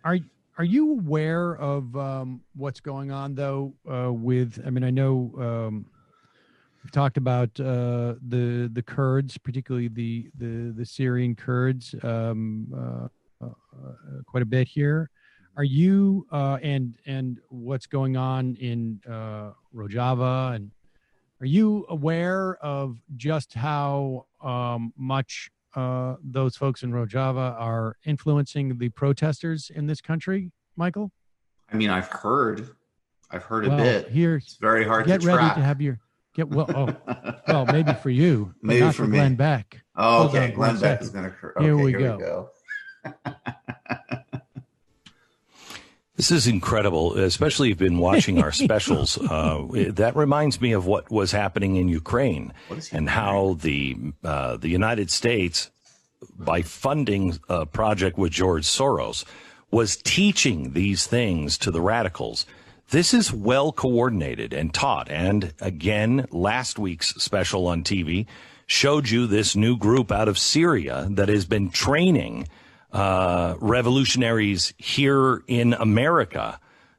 Are you aware of what's going on though? I know we've talked about the Kurds, particularly the Syrian Kurds, quite a bit here. Are you and what's going on in Rojava, and are you aware of just how much those folks in Rojava are influencing the protesters in this country, Michael? I mean, I've heard a bit. Here, it's very hard to track. Get ready to have your well, maybe for you, maybe not for me. Glenn Beck. Oh, okay, Glenn Beck is going to. Okay, here we go. This is incredible, especially if you've been watching our specials. That reminds me of what was happening in Ukraine and how the United States, by funding a project with George Soros, was teaching these things to the radicals. This is well coordinated and taught. And again, last week's special on TV showed you this new group out of Syria that has been training revolutionaries here in America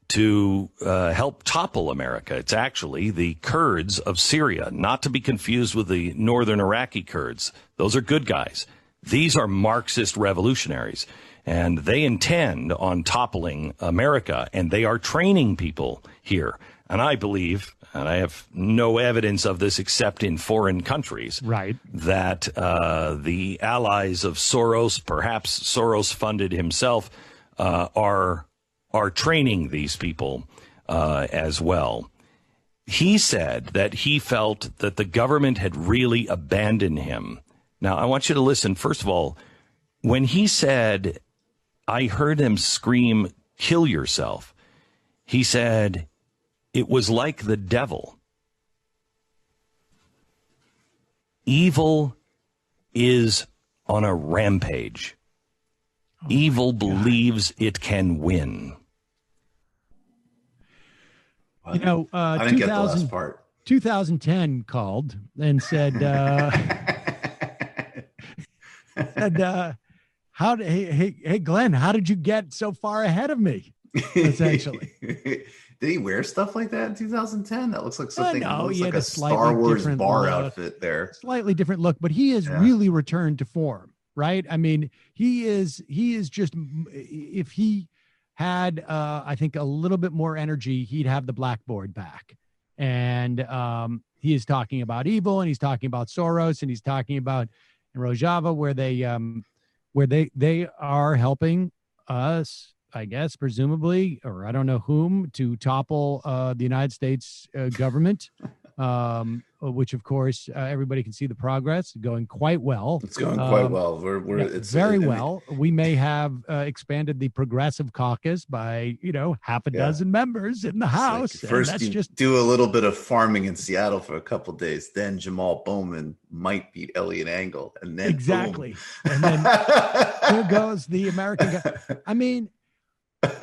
to help topple America. It's actually the Kurds of Syria, not to be confused with the northern Iraqi Kurds. Those are good guys. These are Marxist revolutionaries, and they intend on toppling America, and they are training people here. And I believe, and I have no evidence of this except in foreign countries, right, that the allies of Soros, perhaps Soros funded himself, are training these people as well. He said that he felt that the government had really abandoned him. Now, I want you to listen. First of all, when he said, I heard him scream, kill yourself, he said, it was like the devil. Evil is on a rampage. Evil believes it can win. You know, I didn't get the last part. 2010 called and said, hey, Glenn, how did you get so far ahead of me? Essentially. Did he wear stuff like that in 2010? That looks like something. No, looks he like had a Star Wars bar outfit there. Slightly different look, but he has really returned to form, right? I mean, he is just, if he had, I think, a little bit more energy, he'd have the blackboard back. And he is talking about evil, and he's talking about Soros, and he's talking about in Rojava, where they are helping us, I guess, presumably, or I don't know whom, to topple the United States government, which, of course, everybody can see the progress going quite well. It's going quite well. It's very well. We may have expanded the Progressive Caucus by, half a dozen members in the House. Like first, you just do a little bit of farming in Seattle for a couple of days. Then Jamal Bowman might beat Elliot Engel, and then exactly. Boom. And then here goes the American guy. I mean,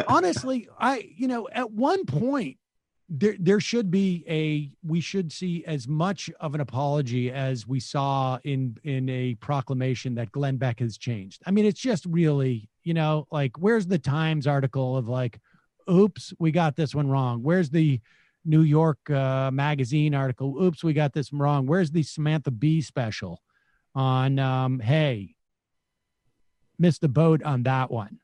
honestly, at one point there should be we should see as much of an apology as we saw in a proclamation that Glenn Beck has changed. I mean, it's just really, like, where's the Times article of like, oops, we got this one wrong? Where's the New York Magazine article? Oops, we got this wrong. Where's the Samantha Bee special on, hey, missed the boat on that one?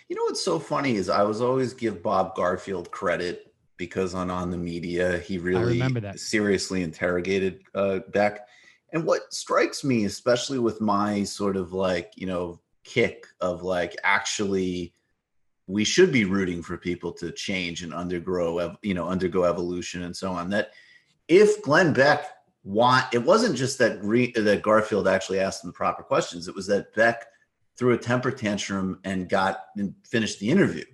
You know what's so funny is I was always give Bob Garfield credit because on the media, he really seriously interrogated Beck. And what strikes me, especially with my sort of like, kick of like, actually, we should be rooting for people to change and undergo evolution and so on, that if Glenn Beck it wasn't just that Garfield actually asked him the proper questions. It was that Beck threw a temper tantrum and finished the interview.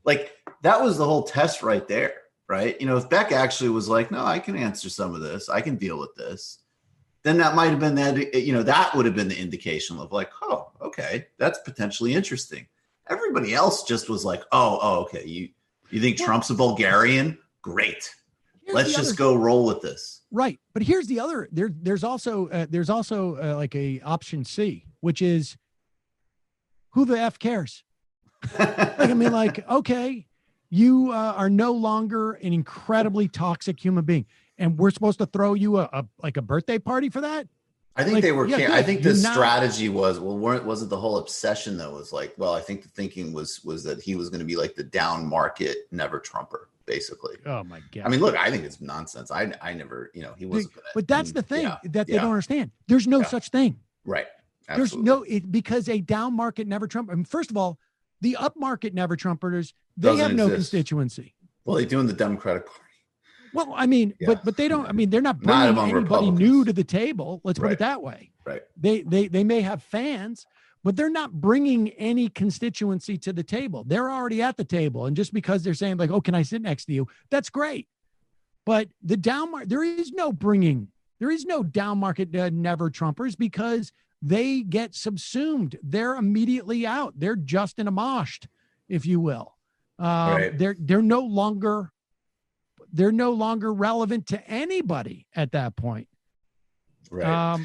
Like, that was the whole test right there, right? If Beck actually was like, no, I can answer some of this, I can deal with this, then that might have been that would have been the indication of like, oh, okay, that's potentially interesting. Everybody else just was like, oh, okay, you think Trump's a Bulgarian? Great. let's just go roll with this. Right. But here's the other, there's also like a option C, which is who the F cares? Okay, you are no longer an incredibly toxic human being, and we're supposed to throw you a birthday party for that? I think they were. I think the strategy was, wasn't the whole obsession though? Was like, well, I think the thinking was that he was going to be like the down market never Trumper, basically. Oh my God. I mean, look, I think it's nonsense. I never, he wasn't. But that's the thing that they don't understand. There's no such thing. Right. Absolutely. There's because a down market never Trumper. I mean, first of all, the up market never Trumpers, they have no constituency. Well, they do in the Democratic Party. Well, I mean, but they don't. I mean, they're not bringing anybody new to the table. Let's put it that way. Right. They may have fans, but they're not bringing any constituency to the table. They're already at the table, and just because they're saying like, "Oh, can I sit next to you?" That's great. But the down market, there is no down market never Trumpers because they get subsumed. They're immediately out. They're Justin Amoshed, if you will. They're no longer relevant to anybody at that point. Right.